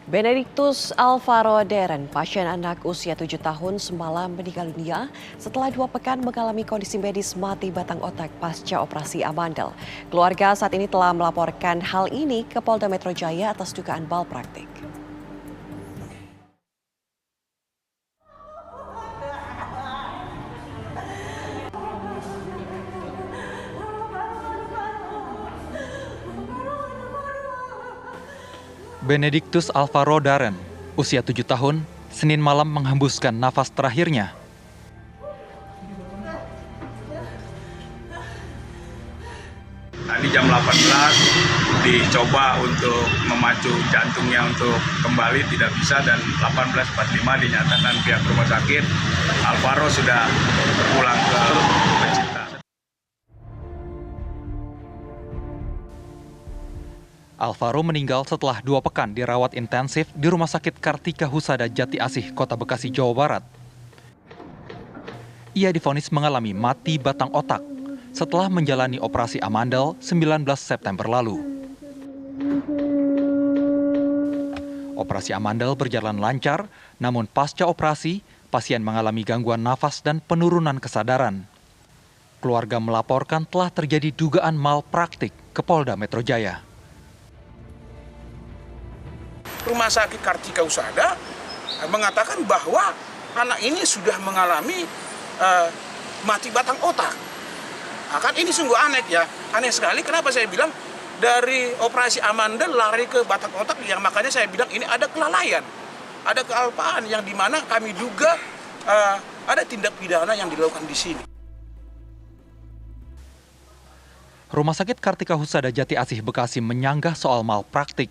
Benedictus Alvaro Deren, pasien anak usia 7 tahun semalam meninggal dunia setelah 2 pekan mengalami kondisi medis mati batang otak pasca operasi amandel. Keluarga saat ini telah melaporkan hal ini ke Polda Metro Jaya atas dugaan malpraktik. Benedictus Alvaro Deren, usia 7 tahun, Senin malam menghembuskan nafas terakhirnya. Tadi jam 18 dicoba untuk memacu jantungnya untuk kembali, tidak bisa, dan 18.45 dinyatakan pihak rumah sakit Alvaro sudah pulang ke pecinta. Alvaro meninggal setelah 2 pekan dirawat intensif di Rumah Sakit Kartika Husada Jati Asih, Kota Bekasi, Jawa Barat. Ia divonis mengalami mati batang otak setelah menjalani operasi amandel 19 September lalu. Operasi amandel berjalan lancar, namun pasca operasi, pasien mengalami gangguan nafas dan penurunan kesadaran. Keluarga melaporkan telah terjadi dugaan malpraktik ke Polda Metro Jaya. Rumah Sakit Kartika Husada mengatakan bahwa anak ini sudah mengalami mati batang otak. Kan ini sungguh aneh ya, aneh sekali. Kenapa saya bilang dari operasi amandel lari ke batang otak, yang makanya saya bilang ini ada kelalaian, ada kealpaan yang dimana kami duga ada tindak pidana yang dilakukan di sini. Rumah Sakit Kartika Husada Jati Asih Bekasi menyanggah soal malpraktik.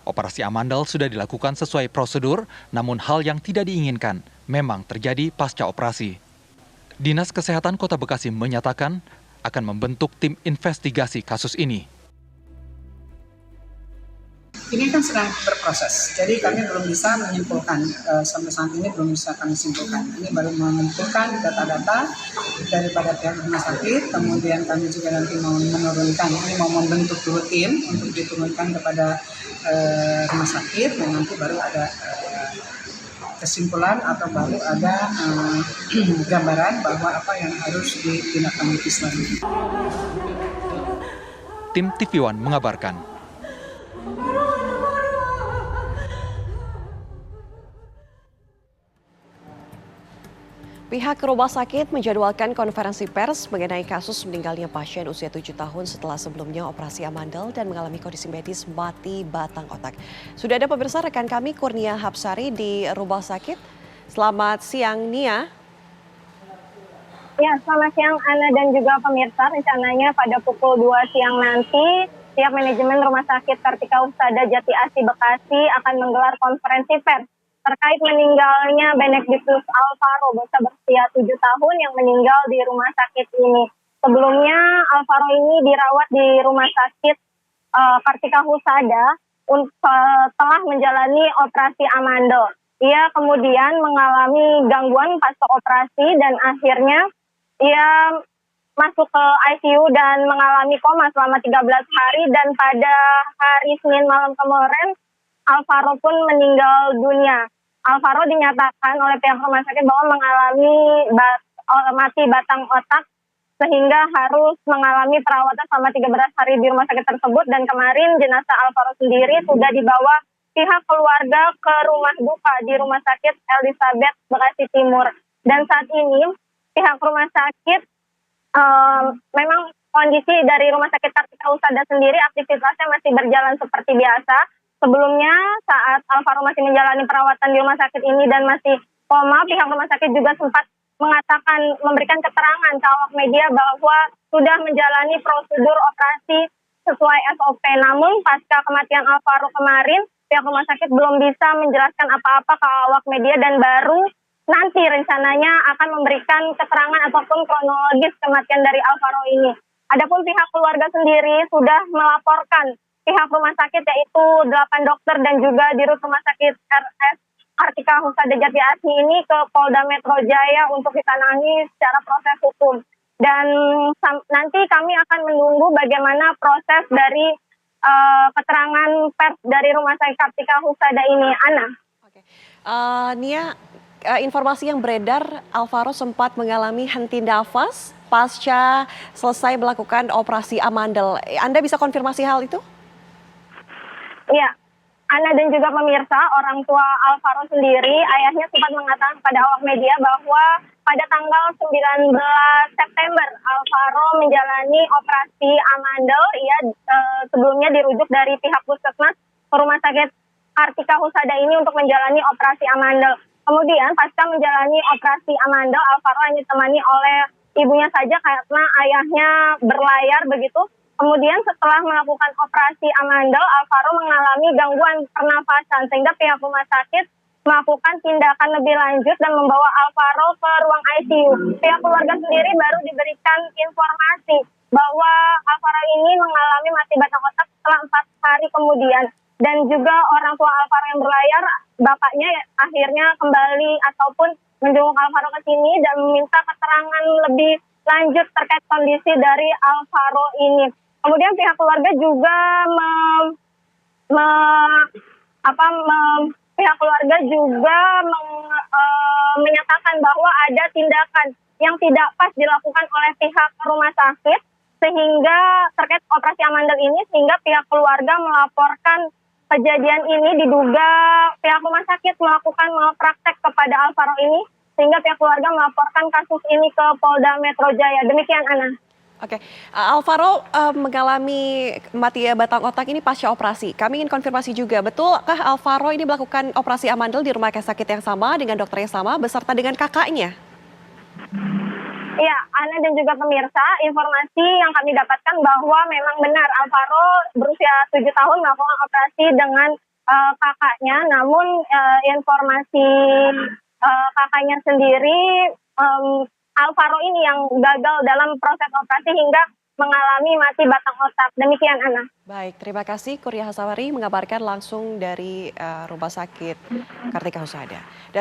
Operasi amandel sudah dilakukan sesuai prosedur, namun hal yang tidak diinginkan memang terjadi pasca operasi. Dinas Kesehatan Kota Bekasi menyatakan akan membentuk tim investigasi kasus ini. Ini kan sedang berproses, jadi kami belum bisa menyimpulkan, sampai saat ini belum bisa kami simpulkan. Ini baru mengumpulkan data-data daripada pihak rumah sakit, kemudian kami juga nanti mau menurunkan, ini mau membentuk dulu tim untuk diturunkan kepada rumah sakit, dan nanti baru ada kesimpulan atau baru ada gambaran bahwa apa yang harus ditindaklanjuti selanjutnya. Tim TV One mengabarkan. Pihak rumah sakit menjadwalkan konferensi pers mengenai kasus meninggalnya pasien usia 7 tahun setelah sebelumnya operasi amandel dan mengalami kondisi medis mati batang otak. Sudah ada pemirsa rekan kami Kurnia Hapsari di rumah sakit. Selamat siang Nia. Ya, selamat siang Ana dan juga pemirsa. Rencananya pada pukul 2 siang nanti pihak manajemen Rumah Sakit Kartika Husada Jati Asih Bekasi akan menggelar konferensi pers terkait meninggalnya Benedictus Alvaro, bocah berusia 7 tahun yang meninggal di rumah sakit ini. Sebelumnya Alvaro ini dirawat di Rumah Sakit Kartika Husada telah menjalani operasi amandel. Ia kemudian mengalami gangguan pasca operasi dan akhirnya ia masuk ke ICU dan mengalami koma selama 13 hari, dan pada hari Senin malam kemarin Alvaro pun meninggal dunia. Alvaro dinyatakan oleh pihak rumah sakit bahwa mengalami mati batang otak sehingga harus mengalami perawatan selama 13 hari di rumah sakit tersebut, dan kemarin jenazah Alvaro sendiri sudah dibawa pihak keluarga ke rumah duka di Rumah Sakit Elizabeth Bekasi Timur. Dan saat ini pihak rumah sakit memang kondisi dari Rumah Sakit Kartika Husada sendiri aktivitasnya masih berjalan seperti biasa. Sebelumnya saat Alvaro masih menjalani perawatan di rumah sakit ini dan masih koma, pihak rumah sakit juga sempat memberikan keterangan ke awak media bahwa sudah menjalani prosedur operasi sesuai SOP. Namun pasca kematian Alvaro kemarin, pihak rumah sakit belum bisa menjelaskan apa-apa ke awak media, dan baru nanti rencananya akan memberikan keterangan ataupun kronologis kematian dari Alvaro ini. Adapun pihak keluarga sendiri sudah melaporkan pihak rumah sakit, yaitu 8 dokter dan juga dirut rumah sakit RS Kartika Husada Jati Asih ini ke Polda Metro Jaya untuk ditangani secara proses hukum. Dan nanti kami akan menunggu bagaimana proses dari keterangan pers dari Rumah Sakit Kartika Husada ini, Ana. Oke. Nia, informasi yang beredar, Alvaro sempat mengalami henti nafas pasca selesai melakukan operasi amandel. Anda bisa konfirmasi hal itu? Iya, Ana dan juga pemirsa, orang tua Alvaro sendiri, ayahnya sempat mengatakan kepada awak media bahwa pada tanggal 19 September, Alvaro menjalani operasi amandel. Ia sebelumnya dirujuk dari pihak puskesmas ke Rumah Sakit Kartika Husada ini untuk menjalani operasi amandel. Kemudian pasca menjalani operasi amandel, Alvaro hanya ditemani oleh ibunya saja karena ayahnya berlayar begitu. Kemudian setelah melakukan operasi amandel, Alvaro mengalami gangguan pernafasan sehingga pihak rumah sakit melakukan tindakan lebih lanjut dan membawa Alvaro ke ruang ICU. Pihak keluarga sendiri baru diberikan informasi bahwa Alvaro ini mengalami mati batang otak setelah 4 hari kemudian. Dan juga orang tua Alvaro yang berlayar, bapaknya akhirnya kembali ataupun menjenguk Alvaro ke sini dan meminta keterangan lebih lanjut terkait kondisi dari Alvaro ini. Kemudian pihak keluarga juga pihak keluarga juga menyatakan bahwa ada tindakan yang tidak pas dilakukan oleh pihak rumah sakit sehingga terkait operasi amandel ini, sehingga pihak keluarga melaporkan kejadian ini diduga pihak rumah sakit melakukan malpraktek kepada Alvaro ini, sehingga pihak keluarga melaporkan kasus ini ke Polda Metro Jaya. Demikian, Ana. Oke, Alvaro mengalami mati batang otak ini pasca operasi. Kami ingin konfirmasi juga, betulkah Alvaro ini melakukan operasi amandel di rumah sakit yang sama dengan dokter yang sama beserta dengan kakaknya? Iya, Ana dan juga pemirsa, informasi yang kami dapatkan bahwa memang benar Alvaro berusia 7 tahun melakukan operasi dengan kakaknya, namun informasi kakaknya sendiri, Alvaro ini yang gagal dalam proses operasi hingga mengalami mati batang otak. Demikian, Ana. Baik, terima kasih Kuria Hasawari mengabarkan langsung dari Rumah Sakit Kartika Husada.